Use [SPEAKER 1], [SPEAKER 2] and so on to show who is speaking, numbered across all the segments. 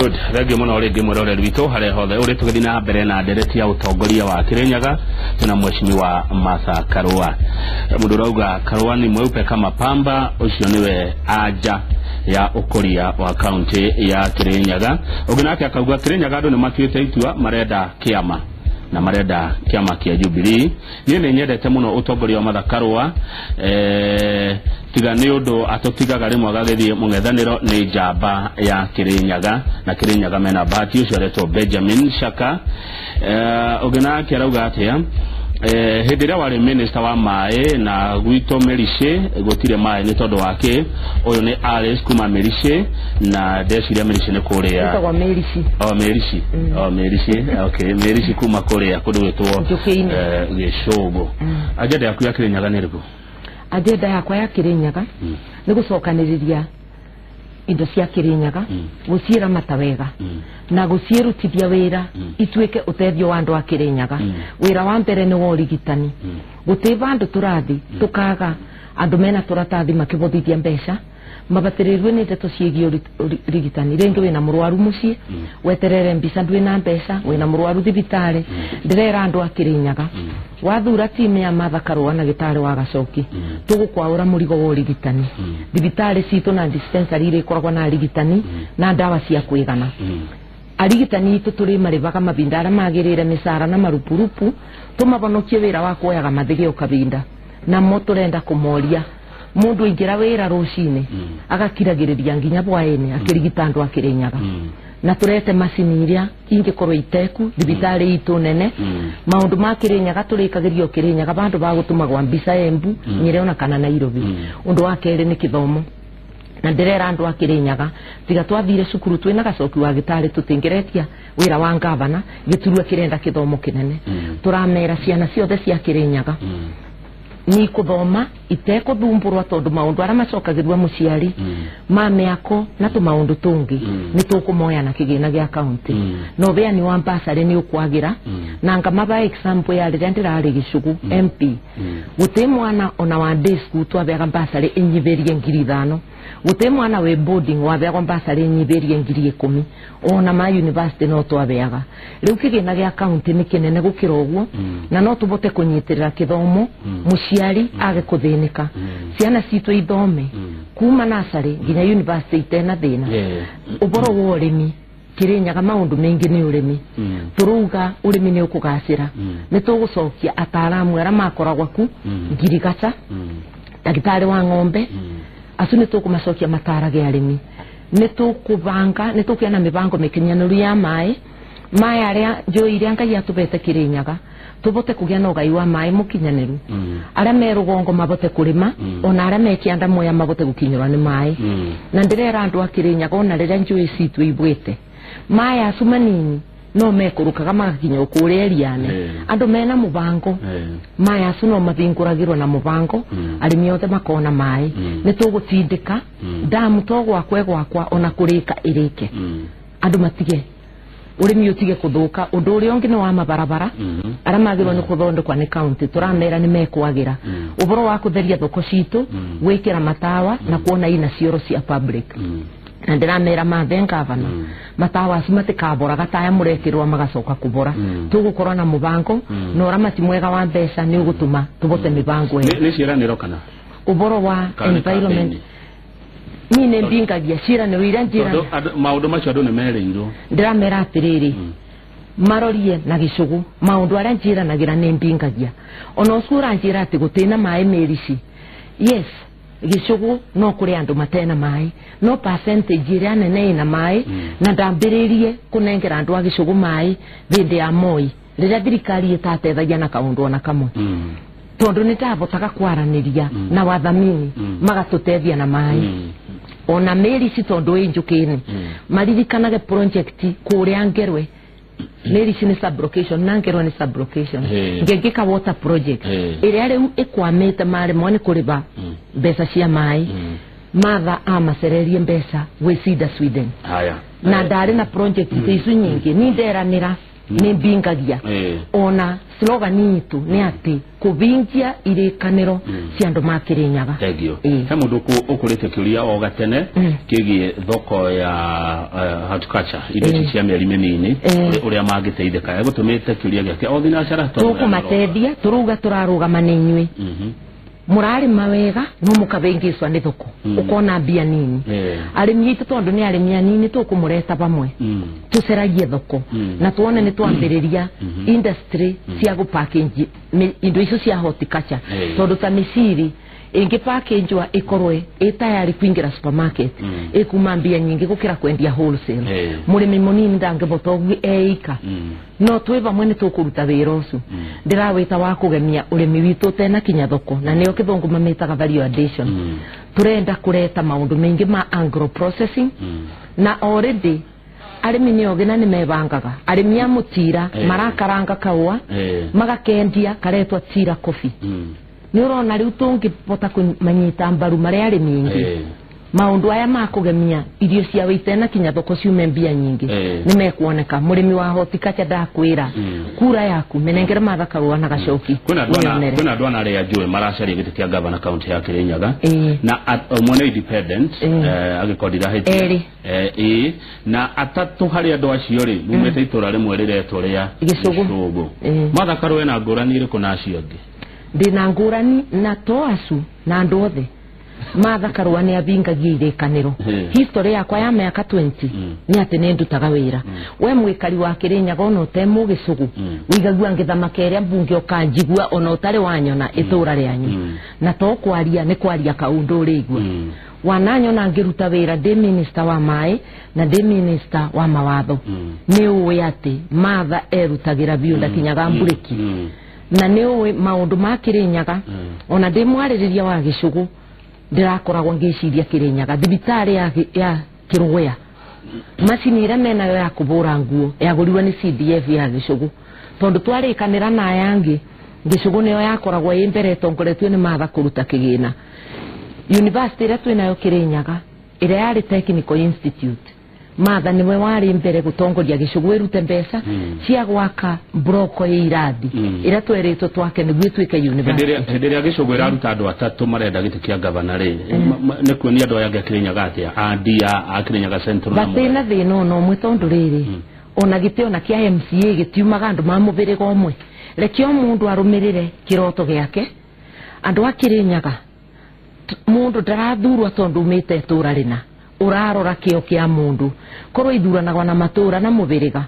[SPEAKER 1] Good. Rege muno rege murore rwito hare hothe uri tugithina mbere na ndereti ya utongoria wa Kirinyaga tena mheshimiwa Martha Karua. Mundu rauga Karua ni mweupe kama pamba, ucio niwe aja ya ukoria wa county ya Kirinyaga. Uginake akauga Kirinyaga andu ni matuite itua marenda kiama na marenda kiama kia Jubilee. Ni nyendete muno utongoria wa Martha Karua tiga ni undu atotigaga rimwe agathithie mung'ethaniro ni njamba ya Kirinyaga na Kirinyaga mena bahati ucio aretwo Benjamin Shaka. Uginake arauga atia hediria wari minister wa mae na gwito Merishe gutire mae ni tondu wake uyu ni Alice kuma Merishe na Desire Merishe ni kuria
[SPEAKER 2] kwa Merishe
[SPEAKER 1] Merishe okay Merishe kuma kuria kundu wetwo Gishogo. Ajenda yaku ya Kirinyaga ni riku?
[SPEAKER 2] Ajenda yakwa ya Kirinyaga ni gucokaniriria indo cia Kirinyaga guciira matawega na gucirutithia wira ituike utethio wa andu a Kirinyaga. Wira wa mbere ni wa urigitani. Gutiva andu turathi tukaga andu mena turatathi makibothithia mbeca mabatirirwe ni ndeto ciegio urigitani. Rengi wina murwaru mucii weterere mbica ndwina mbeca, wina murwaru thibitari ndirera andu a Kirinyaga wathura timu ya Martha Karua na gitari wa Gacoki tugukwaura murigo wa urigitani. Thibitari citu na dispensary ire koragwa na urigitani na ndawa cia kwigana. Arigitani itu turi marivaga mabinda ara magirire misara na marupurupu tumabonokie wira wa kuoyaga mathige ukabinda na moturenda kumoria mundu ingira wira rucine agakiragiriria nginya bwaene akirigita andu a Kirinyaga na turete macini iria ingikorwo iteku thibitari itu nene maundu ma Kirinyaga turikagirio Kirinyaga bandu ba gutumagwa mbica Embu Nyeriona kana Nairobi. Undu wa kere ni kithomo na ndirera andu a Kirinyaga tiga twathire cukuru twina Gacoki wa gitari tutingeretia wira wa ngavana giturua kirenda kithomo kinene. Turamera ciana ciothe cia Kirinyaga ni kuthoma iteko thumburwa tondu maundu ara macokagirwa muciari mame ako na tu maundu tungi ni tukumoya na kigina gia county no bea ni wa mbasare ni ukwagira na ngamaba example ya ndirari Gicugu MP guti mwana ona wa day school twabega mbasare enyiberie 5,000 guti mwana we boarding wabega mbasare enyiberie 10,000 ona ma university no twabega riu kigina gia county ni kinene gukira uguo na no tubote kunyitirira kithomo muciari age kuthinika ciana citu ithome kuma nasari nginya university itena thina uboro wa urimi Kirinyaga maundu mengi ni urimi turuga urimi ni ukugacira ni tugucokia ataramu ara makoragwa ku Ngirigacha dagitari wa ng'ombe acu ni tukumacokia matarage arimi ni tukubanga ni tukiana mibango mikinyanuru ya mai aria njoire Ngai atubete Kirinyaga tubote kugia no gai wa mai mukinyaniru ara merugongo mabote kurima ona ara mekianda moya mabote gukinyura ni mai na ndirera andu a Kirinyaga ona rira njui citu ibwete mai acumanini no mekurukaga magakinya ukuria eriane andu mena mubango mai acu no mathinguragirwo na mubango arimi othe makona mai ni tugutindika damu togwa kwegwakwa ona kurika irike andu matige urimi utige kuthuka undu uri ongi no wa mabarabara ara magirwo ni kuthondekwa ni county turamera ni mekwagira uboro wa kutheria thoko citu gwikira matawa na kuona ina cioro cia public na ndiramera mathenga bana matawa cimatikabora gataya murekirwa magacoka kubora tugukorwa na mubango no ramati mwega wa mbeca ni ugutuma tubote mibango
[SPEAKER 1] ni ciraniro kana
[SPEAKER 2] uboro wa environment ni ne mbingagia cira ni wira njira
[SPEAKER 1] maundu macio andu ni mereirwo
[SPEAKER 2] ndiramera atiriri marorie na Gicugu maundu aria njira nagira ni mbingagia ona usura njira ati gutina mai Merici yes Gicugu no kuri andu matena mai no percentage iria nene ina mai na ndambiririe kunengera andu a Gicugu mai thinde ya Moi rira thirikari itatethagia na kaundu ona kamwe tondu nitabotaga kwaraniria na wathamini magatutethia na mai ona Merici tondu injukini maririkanage project kuria Ngerwe Merici ni sublocation na Ngerwe ni sublocation ngengika water project iria riu ikwamete mari moni kuriba mbeca cia mai Martha amacererie mbeca gwi Sweden
[SPEAKER 1] haya
[SPEAKER 2] na ndari na project icu nyingi ni nderanira ni mbingagia ona slogan itu ni ati kubingia irekaniro cia andu ma Kirinyaga.
[SPEAKER 1] Tegio he mundu ukurite kiuria o gatene kigie thoko ya horticulture indo cia mieri minini uria mangiteithika gutumite kiuria giake o thinacara
[SPEAKER 2] tukumateithia turuga turarugama ni inyui murari mawega no mukabengiswa ni thoko ukona mbia nini arimi itu tondu ni arimi nini tukumureta bamwe tuceragie thoko na tuone ni twambiriria industry cia gu package indo icio cia horticulture tondu ta misiri ingi package ikorwe tayari kuingira supermarket ikuma mbia nyingi gukira kwendia wholesale murimi munini ndangibotogu eika no tweba mwene tukuruta wira ucu ndirawita wa kugemia urimi witu tena kinya thoko na niyo kithungu mametaga value addition turenda kureta maundu mengi ma agro processing na already arimi ni ogena ni mebangaga arimi ya mutira marakaranga kawa magakendia karetwa tira coffee ni urona riu tungipota kumanyita mbaru mari ari mingi maundu aya makugemia irio cia witena kinya thoko ciume mbia nyingi ni mekuoneka murimi wa horticulture ndakwira kura yaku menengere mathaka ruana gacoki
[SPEAKER 1] kuna ndwana ria njue maracari giti kia governor county ya Kirinyaga na mwene independent agikodira hiti na atatu hari andu acio ri mumete itura rimwe riretwo ria Gisugu mathaka ruena ngurani iriku na acio ngi
[SPEAKER 2] ndina ngurani na toasu na andu othe mathakarwa ni abingagia irekaniro history yakwa ya miaka 20 ni ati ni ndutaga wira we mwikari wa Kirinyaga ono temu Gisugu wigagua ngithama keria mbunge okanjigua ono utari wanyona itura rianyu na to kwaria ni kwaria kaundu rigwa wananyona ngiruta wira de minister wa mai na de minister wa mawatho ni uwe ati matha erutagira biunda kinyaga mburiki na ni uwe maundu ma Kirinyaga ona de mwaririria wa Gisugu ndirakoragwo ngiciria Kirinyaga thibitari ya Kirugwea macini ira mena ya kubura nguo yaguriwa ni CDF ya Gisugu tondu twarikanira na yangi Gisugu niyo yakoragwo imbere tongoretwe ni matha kuruta kigina university ira twinayo Kirinyaga ira yari technical institute matha niwe wari mbere gutongoria Gisugu irute mbeca cia gwaka broko ya iradi ira tweretwo twake niguo twike university
[SPEAKER 1] henderia Gisugu iraruta andu atatu marenda giti kia governor ri ne kuonia andu aya Kirinyaga atia andia a Kirinyaga central na
[SPEAKER 2] batena thino no mwe tondu riri ona giteo na kia MCA gitiumaga andu mamubire gomwe rekio mundu arumirire kiroto giake andu a Kirinyaga mundu ndarathurwa tondu umite tura rina urarora kio kia mundu korwo ithuranagwa na matura na mubiriga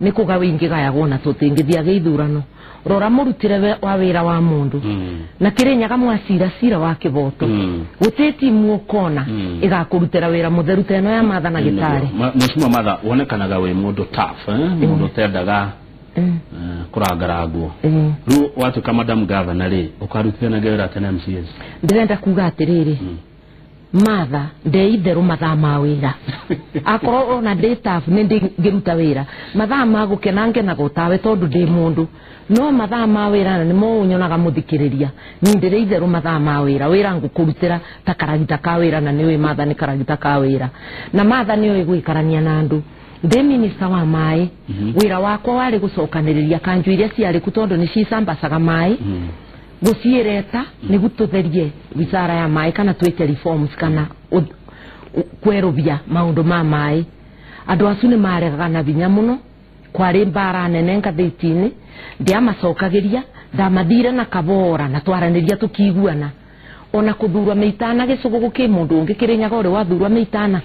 [SPEAKER 2] ni kugawa ingigayagwo na tutingithia geithurano rora murutire wa wira wa mundu na Kirinyaga mwacira cira wa kiboto guteti muokona igakurutira wira mutheru teno ya matha na gitari
[SPEAKER 1] mushima matha wonekanaga we mundu tough mundu tendaga kuragaraguo ru watu kama madam governor ri ukarutira na gewira tena MCS
[SPEAKER 2] ndirenda kuga atiriri matha ndeitherũ mathaa ma wĩra akorwo ona ndĩ staff nĩ ngĩruta wĩra mathaa ma gũkena ngenaga tawe tondu ndĩ mũndũ no mathaa ma wĩra nĩmo nyonaga mũthikĩrĩria ni ndĩrĩ itherũ mathaa ma wĩra ngũkũrutĩra ta karagita ka wĩra na nĩwe matha nĩ karagita ka wĩra na matha nĩwe gwĩkarania na andũ ndĩ minister wa maĩ wĩra wakwa warĩ gũcokanĩrĩria kanjũ iria ciarĩ ku tondu nĩ cicambacaga maĩ guciereta ni gututherie wizara ya mai kana twete reforms kana kwerubia maundu ma mai andu acu ni maregaga na binya muno kwari mbara nene ngathitini ndia macokagiria ndamathire na kabora na twaraniria tukiguana ona kuthurwa meitana Gisugu guki mundu ungi Kirinyaga uri wathurwa meitana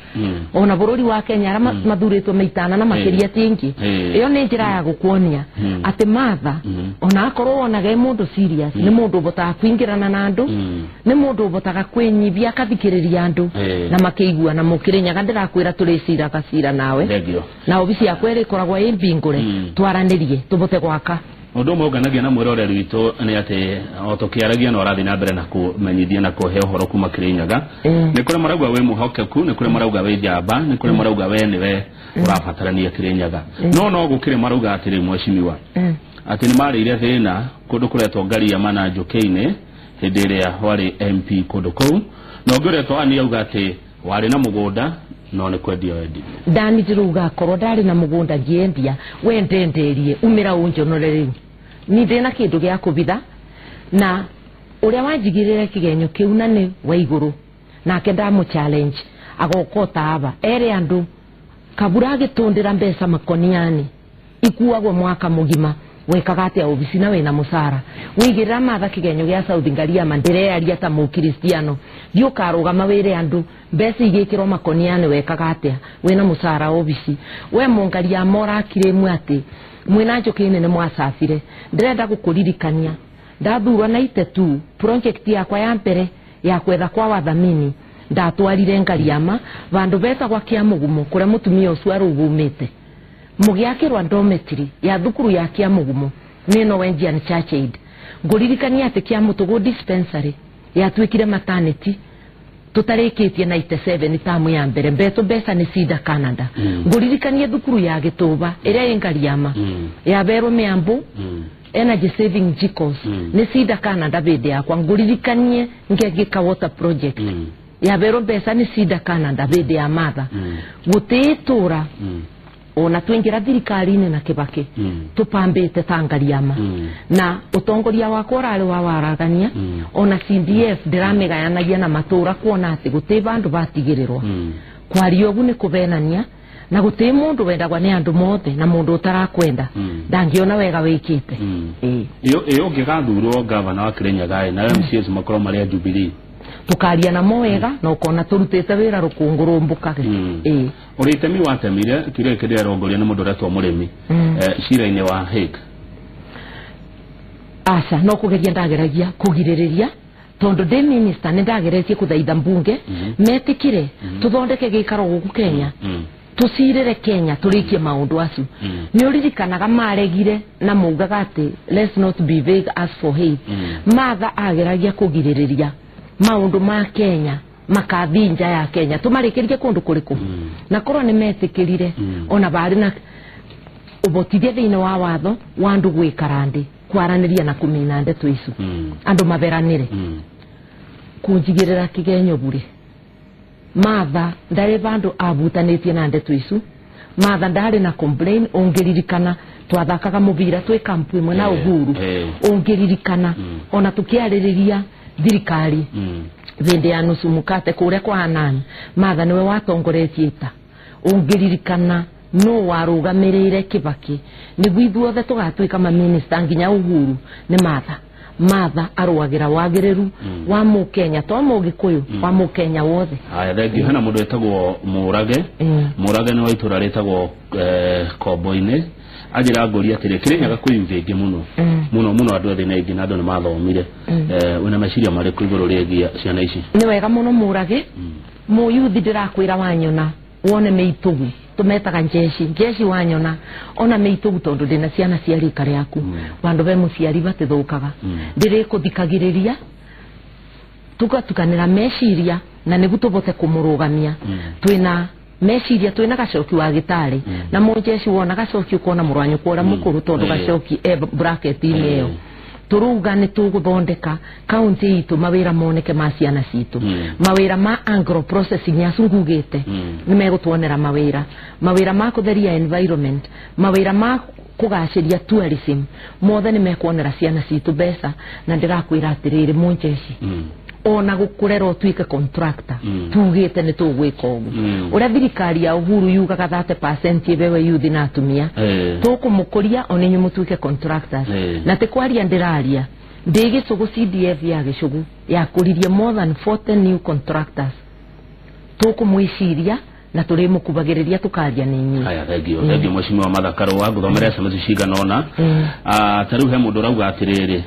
[SPEAKER 2] ona bururi wa Kenya ara mathuritwo meitana na makiria tingi iyo ni njira ya gukuonia ati matha ona akorwo onaga mundu serious ni mundu botaga kwingirana na andu ni mundu botaga kwenyithia akathikiriria andu na makeigua na Kirinyaga ndirakwira turecira gacira nawe na obisi yakwa irikoragwo imbingure twaranirie tubote gwaka
[SPEAKER 1] Odo moganagia na mwirore rwito ni ati otokiaragia no rathi na mbere na kumenyithia na kuhe uhoro kuma Kirinyaga ni kure marauga we muhokeku ni kure marauga we jamba ni kure marauga we niwe urabatarania Kirinyaga no gukire marauga atiri mweshimiwa ati ni mari ile thina kundu kuretwo ngari ya mana njukeine hindi iria wari MP kundu kou no nguretwo ani auga ati wari na mugunda no ne kwendia wendi
[SPEAKER 2] ndani ndiruga korwo ndari na mugunda ngiendia we ndenderie umira unjonorere ni ndina kindu gya kubitha na uria wanjigirire kigenyo kiu na ni wa iguru nake ndamu challenge agokota aba ere andu kabura agitundira mbesa makoniani ikuagwo mwaka mugima wekaga atia obisi na wena musara wigirira matha kigenyo gya South Ngaria mandire aria ta mu Kristiano dio karuga mawire andu mbesa igikirwo makoniani wekaga atia wena musara obisi we mungaria mora kiremu ati mwina njokine ne mwasafire ndirenda gukuririkania ndathurwa na itetu project yakwa ya mbere ya kwetha kwa wathamini ndatwarire Ngariama vandu beta kwa kia mugumo kure mutumia ucio arugumite mugiakirwa dormitory ya thukuru ya kia mugumo nino Wenjian Church Aid nguririkania ati kia mutugo dispensary ya twikire maternity tutarikitie 97 tamu ya mbere mbeto besa ni Sida Canada nguririkania thukuru ya Gituba iria Ngariama ya Bero Meambu energy saving jikos ni Sida Canada bede yakwa nguririkanie ngegika water project ya Bero besa ni Sida Canada bede ya matha gutitura ona twingira thirikari-ini na Kibaki tupambite Ngariama na utongoria wakwa urari wa waragania ona CDF ndiramegayanagia na matura kuona ati guti bandu batigirirwa kwari ogu ni kubenania na guti mundu wendagwa ni andu mothe na mundu utarakwenda ndangiona wega wikite
[SPEAKER 1] iyo ngigathurwo gavana wa Kirinyaga na MCS makoro maria Jubilee
[SPEAKER 2] tukaria na moega na ukona turutete wira rukungurumbuka
[SPEAKER 1] uritemi watemire kirekere arongoria na mundu ratwa murimi cira-ini wa Hague
[SPEAKER 2] asa no kugeria ndageragia kugiririria tondu de minister ne ndageretie kuthaitha mbunge metikire tuthondeke gikaro guku Kenya tusirire Kenya turikie maundu acu ni uririkanaga maregire na mugaga ati let's not be vague as for hate matha ageragia kugiririria maundu ma Kenya makathinja ya Kenya tumarikirie kundu kuriku na korwo ni metikirire ona bari na ubotithia thiini wa watho wandu gwikarandi kwaraniria na kumina ndeto icu andu maberanire kunjigirira kigenyo bure matha ndari bandu abutanitie na ndeto icu matha ndari na complain ongiririkana twathakaga mubira twi kampu imwe na Uhuru ongiririkana ona tukiaririria thirikari vende ya nusu mukate kuria kwa Hanani matha niwe watongoretie ta ongiririkana no warugamirire Kibaki niguo ithuothe tugatwika ma minister nginya Uhuru ni matha aruagira wagiriru wa mu Kenya to mu Gikuyu wa mu Kenya wothe
[SPEAKER 1] aya thegi hana mundu etagwo Murage ni waitura retagwo Kombo-ini ajira ngori atire Kirinyaga kwiyumvinge muno andu othe na ingi na andu ni mathomire una maciria mari ku iguru rigia ciana ici
[SPEAKER 2] ni wega muno Murage mu yuthi ndirakwira wanyona wone meitugu tumetaga jeshi wanyona ona meitugu tondu ndina ciana cia rika riaku wandu be muciari batithukaga ndire kuthikagiriria tukatukanira meciria na niguo tubote kumurugamia twina meciria twina gacoki wa gitari na mujeshi wona gacoki ukona murwanyu kura mukuru tondu gacoki bracket email turuga ni tuguthondeka county itu mawira moneke ma ciana citu mawira ma agro processing asungugite ni megutwonera mawira ma kutheria environment mawira ma kugaciria tourism mothe ni mekwonera ciana citu besa na ndirakwira atiriri munjeshi ona gukurera utwike contractor tugite ni tugwika ugu uria thirikari ya Uhuru yugaga 30% ibewe youth na atumia tukumukuria onenyu mutwike contractors na tekwaria ndiraria ndigicugu CDF ya gicugu ya kuririe more than 40 new contractors tukumwiciria na turimukubagiriria tukaria ninyi
[SPEAKER 1] aya thegio mheshimiwa Martha Karua guthomera SMS cigana ona tariu he mundu rauga atiriri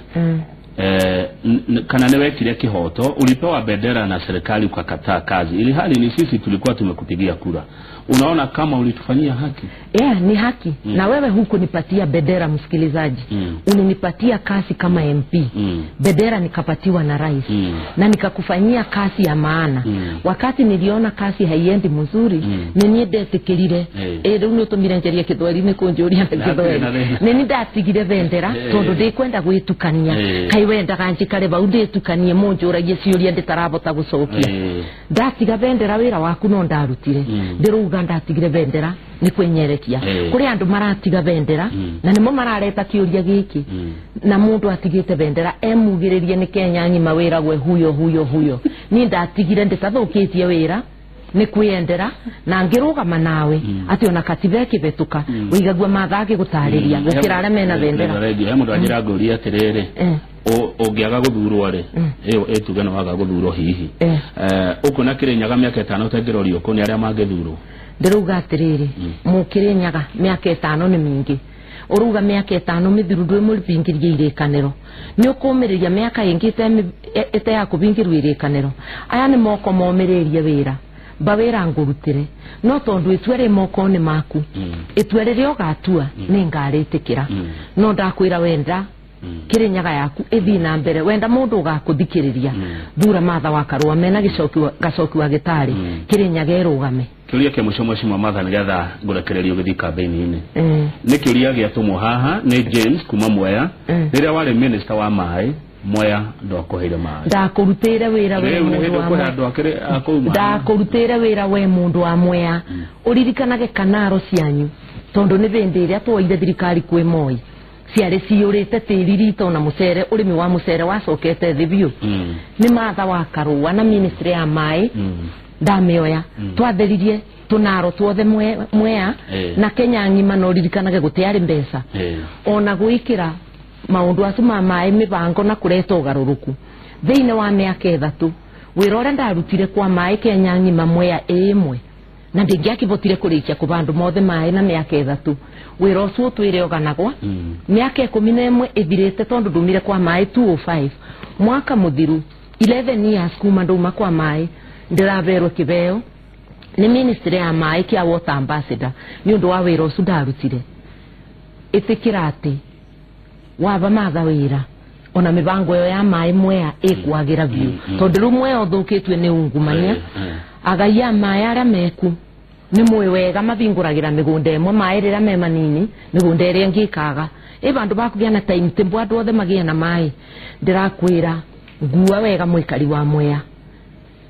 [SPEAKER 1] kana newe kile kihoto ulipewa bendera na serikali ukakataa kazi ili hali ni sisi tulikuwa tumekupigia kura unaona kama ulitufanyia haki
[SPEAKER 2] ni haki na wewe huku nipatia bendera msikilizaji uninipatia kazi kama MP bendera nikapatiwa na rais na nikakufanyia kazi ya maana wakati niliona kazi haiendi mzuri nini ndetikirire rĩu nĩ ũtũmire njerie kĩthweri nĩ kũnjũria kĩthweri nini ndatigire bendera tondu ndikwenda gwitukania kai wenda kanjikare baude tukanie monjora giciuria nditarabota gucokia ndatiga bendera wira waku no ndarutire ndiruga ndatigire bendera ni kwenyerekia kuri andu maratiga bendera na nimo marareta kiuria giki na mundu atigite bendera emugiririe ni Kenya ngima wira gwe huyo ni ndatigire nditathukitie wira ni kwendera na ngirugama nawe ati ona katibe kibetuka wigagwa mathage gutariria gukirara mena bendera
[SPEAKER 1] radio mundu ajira nguri atirere ongiaga guthurwo ri iyo etuge no waga guthurwo hihi ukuna Kirinyaga miaka 5 utengerorio ko ni aria mangethurwo
[SPEAKER 2] ndiruga atiriri mu Kirinyaga miaka 5 ni mingi uruga miaka 5 mithiru ndwe mulipingirie irekanero ni ukumiriria miaka ingite ete ya kubingirwa irekanero aya ni moko momiririe wira bawera ngurutire no tondu itwere moko ni maku itwere ryo gatua ni ngaritikira no ndakwira wenda Kirinyaga yaku ethi na mbere wenda mundu gakuthikiriria thura matha wa Karua mena gacoki wa gitari Kirinyaga erugame
[SPEAKER 1] kiuria ke muco mweshimwa matha nigetha ngurekererio githi campaign-ini ni kiuria giatumwo haha ni James kuma Mwea riria wari minister wa mai Mwea ndokuheire mai
[SPEAKER 2] ndakurutire wira we mundu wa ndakurutire wira we mundu wa Mwea uririkanage kanaro cianyu tondu ni bindi iria twoire thirikari kwi Moi ciare ciurite tiririto na mucere urimi wa mucere wacokete thibio ni matha wa Karua na ministry ya mai ndamioya twatheririe tunaro tuothe Mwea na Kenya ngima no ririkanage gutiari mbeca ona gwikira maundu acu ma mai mibango na kureta ugaruruku thiine wa miaka 3 wirore ndarutire kwa mai Kenya ngima Mwea imwe na ndingiakivotire kurikia kubandu mothe mai na miaka 3 wira ucio twire oganagwa miaka 11 ithirite tondu ndumire kwa mai 205 mwaka muthiru 11 years kuma nduma kwa mai ndiraverwo kibeo ni ministry ya mai kia water ambassador ni undu wa wira ucio ndarutire itikirate waba matha wira ona mibango yo ya mai Mwea ikwagira biu tondu rumwe othukitwe ni ungumania agaya mai ara meku ni mwe wega mabinguragira migunda emwe mai rira me manini migunda iri ngikaga bandu bakugia na time tembo andu othe magia na mai ndirakwira ngua wega mwikari wa Mwea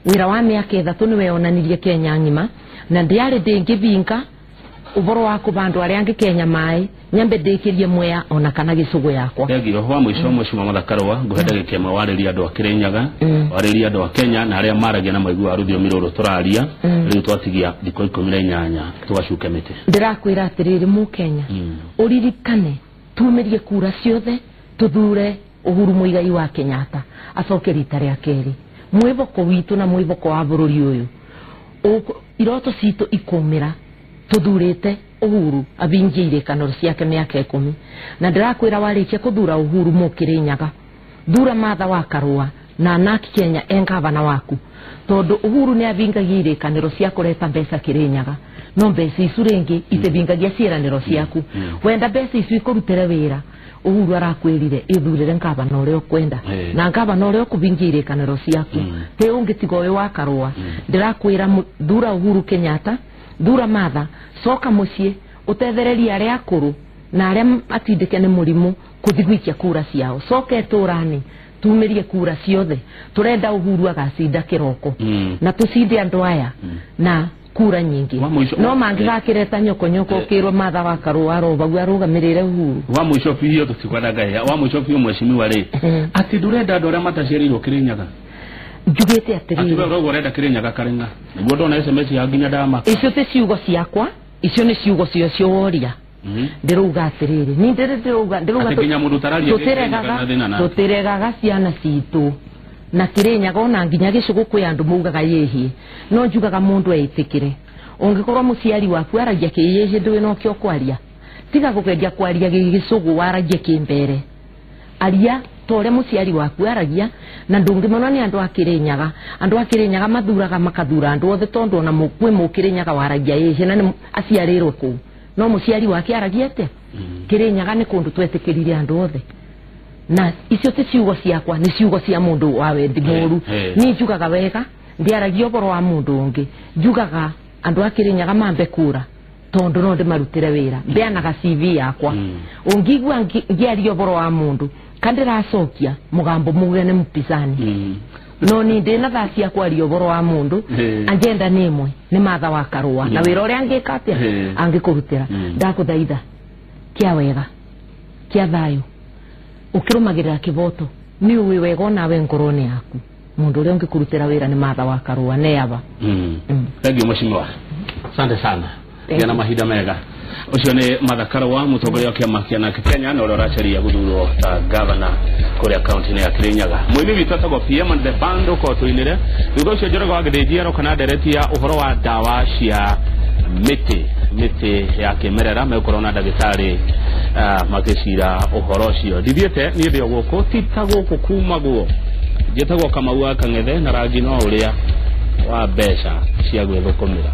[SPEAKER 2] wira wa miaka 3 niwe onanirie Kenya ngima na ndiari ndingivinga uboro wako bandu aria angi Kenya mai nyambe ndikirie Mwea ona kana gicugu yakwa
[SPEAKER 1] yagiro wa mwisho mweshimwa matha Karua nguhenda gikema wariria andu a Kirinyaga wariria andu a Kenya na aria maragia na maigua ruthio miroro turaria riu twatigia thiko 18 tugacuke mite ndirakwira atiriri mu Kenya uririkane tumirie kura ciothe tuthure Uhuru Muigai wa Kenyatta acoke rita ria keri mwivoko witu na mwivoko wa bururi uyu iroto citu ikumira tuthurite Uhuru abingiire kanoro ciake miaka 10 na ndirakwira warikia kuthura Uhuru mu Kirinyaga thura matha wa Karua na naki Kenya engavana waku tondu Uhuru ni abingagiire kanoro cia kureta mbeca Kirinyaga no mbeca icu ringi itebingagia ciiraniro ciaku wenda mbeca icu ikurutire wira Uhuru arakwirire ithurire ngavana uria ukwenda na ngavana uria ukubingiire kanoro ciaku te ungitiga uyu wa Karua ndirakwira thura Uhuru Kenyatta thura matha soka mucie utethereria aria akuru na aria atindike ni murimu kuthigwikia kura ciao soke turani tumirie kura ciothe turenda Uhuru agacinda kiroko na tucinde andu aya na kura nyingi no mangigakireta nyoko kirwo matha wa Karua arobagu arugamirire Uhuru wa mwisho pio tutikwandaga wa mwisho pio mweshimiwa ri ati ndurenda andu aria matacirirwo Kirinyaga njugite atiriri ati rogo renda Kirinyaga karenga niguo ndona SMS ya nginya ndama icio te ciugo ciakwa icio ni ciugo cio woria ndiruga atiriri ni ndiruga atikinya mundu tararia
[SPEAKER 2] tuteregaga ciana citu na Kirinyaga ona nginya gicugu kwi andu mugaga yehi no njugaga mundu eitikire ungikorwo muciari waku aragia kiyehi ndwe no kyo kwaria tiga gukendia kwaria gicugu waragia kimbere aria tore muciari waku aragia na ndungimona ni andu a Kirinyaga mathuraga makathura andu othe tondu ona mukwe mu Kirinyaga waragia yehi na aciarirwo ku no muciari wake aragia ate Kirinyaga ni kundu twetikirire andu othe na icio ti ciugo ciakwa ni ciugo cia mundu wa wendi moru ni njugaga wega ndiaragia uboro wa mundu ungi njugaga andu a Kirinyaga mambe kura tondu no ndimarutire wira mbeanaga CV yakwa ungigwa ngiaria uboro wa mundu kandira sokia mugambo mugene mpizani no ni ndina thasi ya kwaria uboro wa mundu agenda nimwe ni Martha wa Karua na wira uria angikatia angikurutira ndakuthaitha kia wega kia thayo ukirumagirira kiboto ni uwi wega nawe ngorone yaku mundu uria ungikurutira wira ni Martha wa Karua ne aba
[SPEAKER 1] thank you mheshimiwa asante sana yana mahida mega ucio ni Martha Karua mutongoria wa kiama kia Kenya na uracaria guthurwo ta governor kuria county ya Kirinyaga mwini witatago PM and the band ko tuinire thugo ucio njorogo wa githijia kana dereti ya uhoro wa dawa cia miti ya kimerera me corona dagitari magicira uhoro ucio dithiete ni ndio guko titago kuma guo jetagwo Kamau Kang'ethe na rangi no uria wa mbeca cia gwithukumira